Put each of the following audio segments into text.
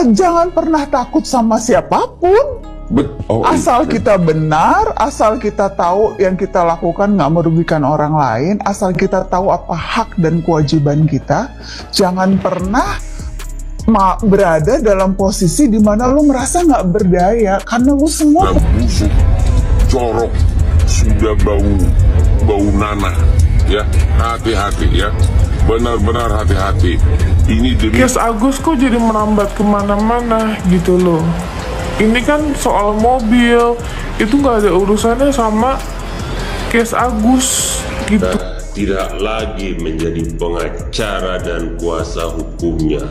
Jangan pernah takut sama siapapun. Asal kita benar, asal kita tahu yang kita lakukan nggak merugikan orang lain, asal kita tahu apa hak dan kewajiban kita. Jangan pernah berada dalam posisi di mana lu merasa nggak berdaya, karena lu semua busuk, jorok, sudah bau nanah, ya. Hati-hati ya, benar-benar hati-hati. Ini demi Kes Agus kok jadi merambat kemana-mana gitu loh. Ini kan soal mobil, itu nggak ada urusannya sama kes Agus gitu. Tidak lagi menjadi pengacara dan kuasa hukumnya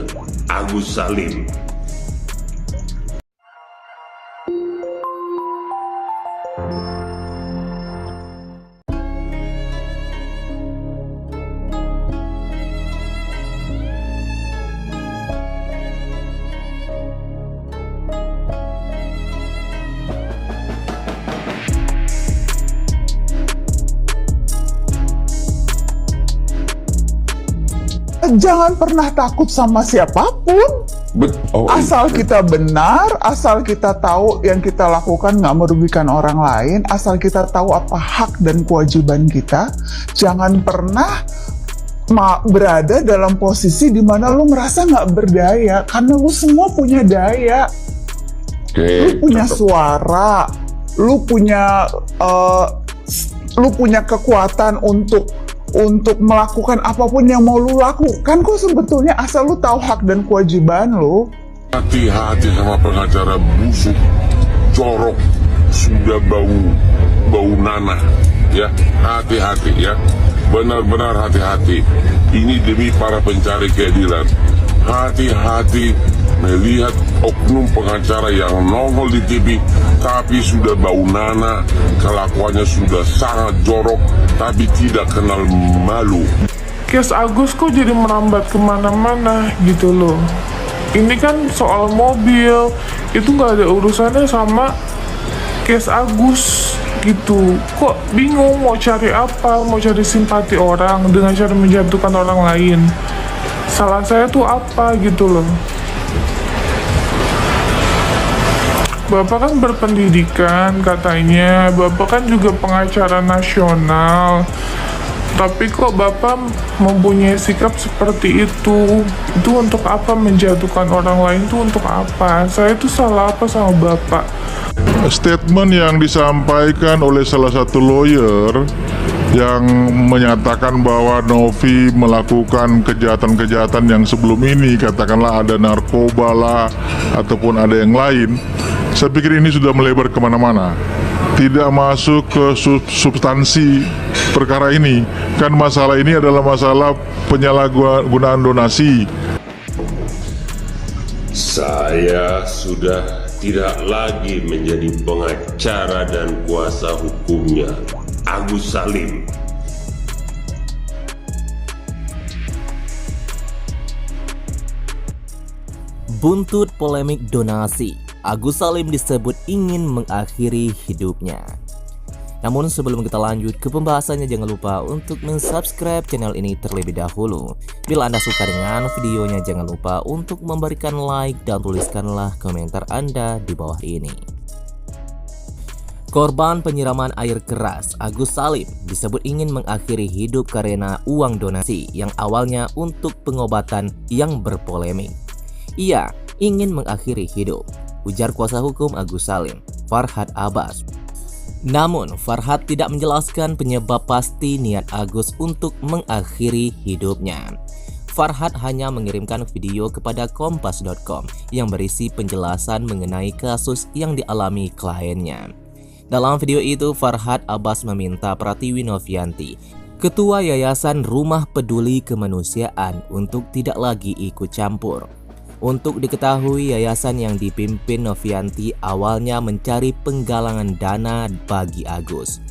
Agus Salim. jangan pernah takut sama siapapun. Asal kita benar, asal kita tahu yang kita lakukan nggak merugikan orang lain, asal kita tahu apa hak dan kewajiban kita. Jangan pernah berada dalam posisi di mana lu merasa nggak berdaya, karena lu semua punya daya. Lu punya suara, lu punya kekuatan untuk melakukan apapun yang mau lu lakukan kok sebetulnya, asal lu tahu hak dan kewajiban lu. Hati-hati sama pengacara busuk, jorok, sudah bau nanah, ya. Hati-hati ya, benar-benar hati-hati. Ini demi para pencari keadilan. Hati-hati melihat oknum pengacara yang nongol di TV tapi sudah bau nanah, kelakuannya sudah sangat jorok tapi tidak kenal malu. Kes Agus kok jadi merambat kemana-mana gitu loh. Ini kan soal mobil, itu nggak ada urusannya sama kes Agus gitu. Kok bingung mau cari apa, mau cari simpati orang dengan cara menjatuhkan orang lain. Salah saya tuh apa gitu loh. Bapak kan berpendidikan katanya, Bapak kan juga pengacara nasional. Tapi kok Bapak mempunyai sikap seperti itu? Itu untuk apa menjatuhkan orang lain, itu untuk apa? Saya itu salah apa sama Bapak? Statement yang disampaikan oleh salah satu lawyer yang menyatakan bahwa Novi melakukan kejahatan-kejahatan yang sebelum ini, katakanlah ada narkoba lah ataupun ada yang lain, saya pikir ini sudah melebar kemana-mana, tidak masuk ke substansi perkara ini. Kan masalah ini adalah masalah penyalahgunaan donasi. Saya sudah tidak lagi menjadi pengacara dan kuasa hukumnya Agus Salim. Buntut polemik donasi, Agus Salim disebut ingin mengakhiri hidupnya. Namun sebelum kita lanjut ke pembahasannya, jangan lupa untuk mensubscribe channel ini terlebih dahulu. Bila Anda suka dengan videonya, jangan lupa untuk memberikan like dan tuliskanlah komentar Anda di bawah ini. Korban penyiraman air keras, Agus Salim disebut ingin mengakhiri hidup karena uang donasi yang awalnya untuk pengobatan yang berpolemik. Ia ingin mengakhiri hidup, ujar kuasa hukum Agus Salim, Farhad Abbas. Namun, Farhad tidak menjelaskan penyebab pasti niat Agus untuk mengakhiri hidupnya. Farhad hanya mengirimkan video kepada Kompas.com yang berisi penjelasan mengenai kasus yang dialami kliennya. Dalam video itu, Farhad Abbas meminta Pratiwi Novianti, Ketua Yayasan Rumah Peduli Kemanusiaan, untuk tidak lagi ikut campur. Untuk diketahui, yayasan yang dipimpin Novianti awalnya mencari penggalangan dana bagi Agus.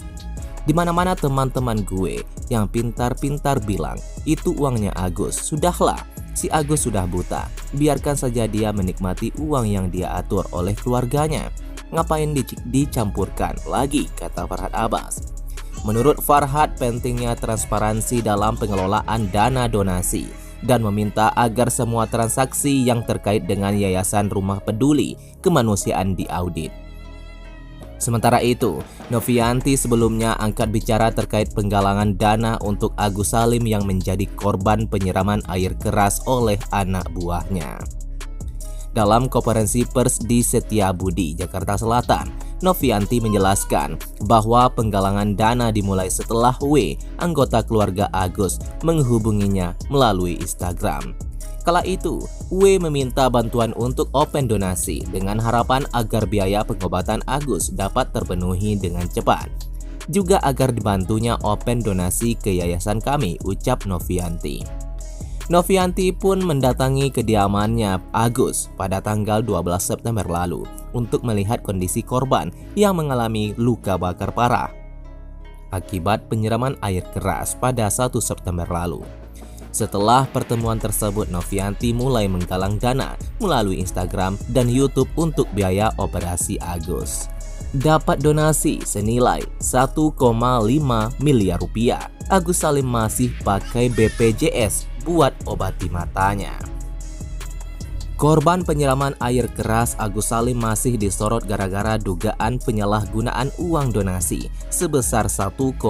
Di mana-mana teman-teman gue yang pintar-pintar bilang, itu uangnya Agus. Sudahlah, si Agus sudah buta. Biarkan saja dia menikmati uang yang dia atur oleh keluarganya. Ngapain dicampurkan lagi, kata Farhad Abbas. Menurut Farhad, pentingnya transparansi dalam pengelolaan dana donasi. dan meminta agar semua transaksi yang terkait dengan Yayasan Rumah Peduli Kemanusiaan diaudit. Sementara itu, Novianti sebelumnya angkat bicara terkait penggalangan dana untuk Agus Salim yang menjadi korban penyiraman air keras oleh anak buahnya. Dalam konferensi pers di Setiabudi, Jakarta Selatan, Novianti menjelaskan bahwa penggalangan dana dimulai setelah W, anggota keluarga Agus, menghubunginya melalui Instagram. Kala itu, W meminta bantuan untuk open donasi dengan harapan agar biaya pengobatan Agus dapat terpenuhi dengan cepat. Juga agar dibantunya open donasi ke yayasan kami, ucap Novianti. Novianti pun mendatangi kediamannya Agus pada tanggal 12 September lalu untuk melihat kondisi korban yang mengalami luka bakar parah akibat penyiraman air keras pada 1 September lalu. Setelah pertemuan tersebut, Novianti mulai menggalang dana melalui Instagram dan YouTube untuk biaya operasi Agus. Dapat donasi senilai 1,5 miliar rupiah. Agus Salim masih pakai BPJS buat obati matanya. Korban penyiraman air keras Agus Salim masih disorot gara-gara dugaan penyalahgunaan uang donasi sebesar 1,5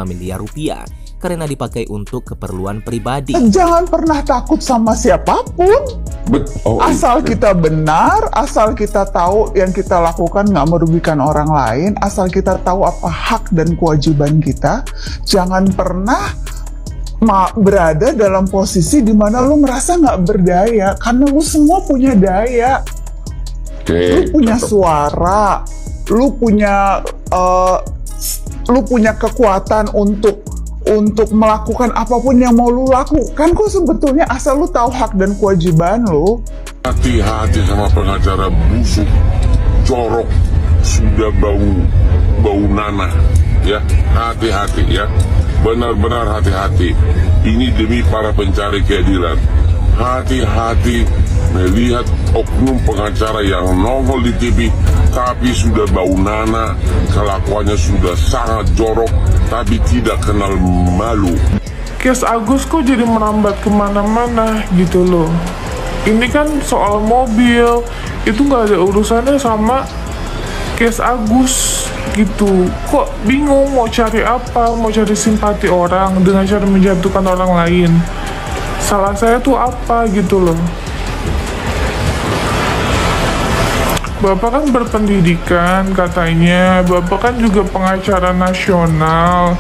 miliar rupiah karena dipakai untuk keperluan pribadi. Jangan pernah takut sama siapapun. Asal kita benar, asal kita tahu yang kita lakukan nggak merugikan orang lain, asal kita tahu apa hak dan kewajiban kita. Jangan pernah berada dalam posisi di mana lu merasa nggak berdaya, karena lu semua punya daya. Lu punya suara, lu punya kekuatan untuk melakukan apapun yang mau lu lakukan kok sebetulnya, asal lu tahu hak dan kewajiban lu. Hati-hati sama pengacara busuk, jorok, sudah bau nanah, ya. Hati-hati ya, benar-benar hati-hati. Ini demi para pencari keadilan. Hati-hati melihat oknum pengacara yang nongol di TV tapi sudah bau nanah, kelakuannya sudah sangat jorok tapi tidak kenal malu. Kes Agus kok jadi merambat kemana-mana gitu loh. Ini kan soal mobil, itu nggak ada urusannya sama kes Agus gitu. Kok bingung mau cari apa, mau cari simpati orang dengan cara menjatuhkan orang lain. Salah saya tuh apa gitu loh. Bapak kan berpendidikan katanya, Bapak kan juga pengacara nasional.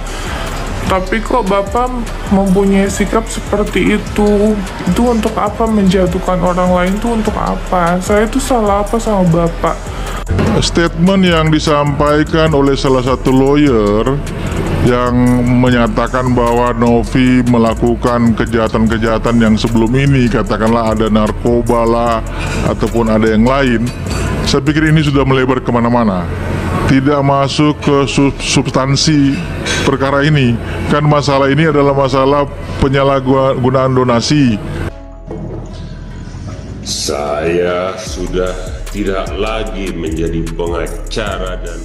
Tapi kok Bapak mempunyai sikap seperti itu? Itu untuk apa menjatuhkan orang lain tuh untuk apa? Saya tuh salah apa sama Bapak? Statement yang disampaikan oleh salah satu lawyer yang menyatakan bahwa Novi melakukan kejahatan-kejahatan yang sebelum ini, katakanlah ada narkoba lah ataupun ada yang lain, saya pikir ini sudah melebar kemana-mana, tidak masuk ke substansi perkara ini. Kan masalah ini adalah masalah penyalahgunaan donasi. Saya sudah tidak lagi menjadi pengacara dan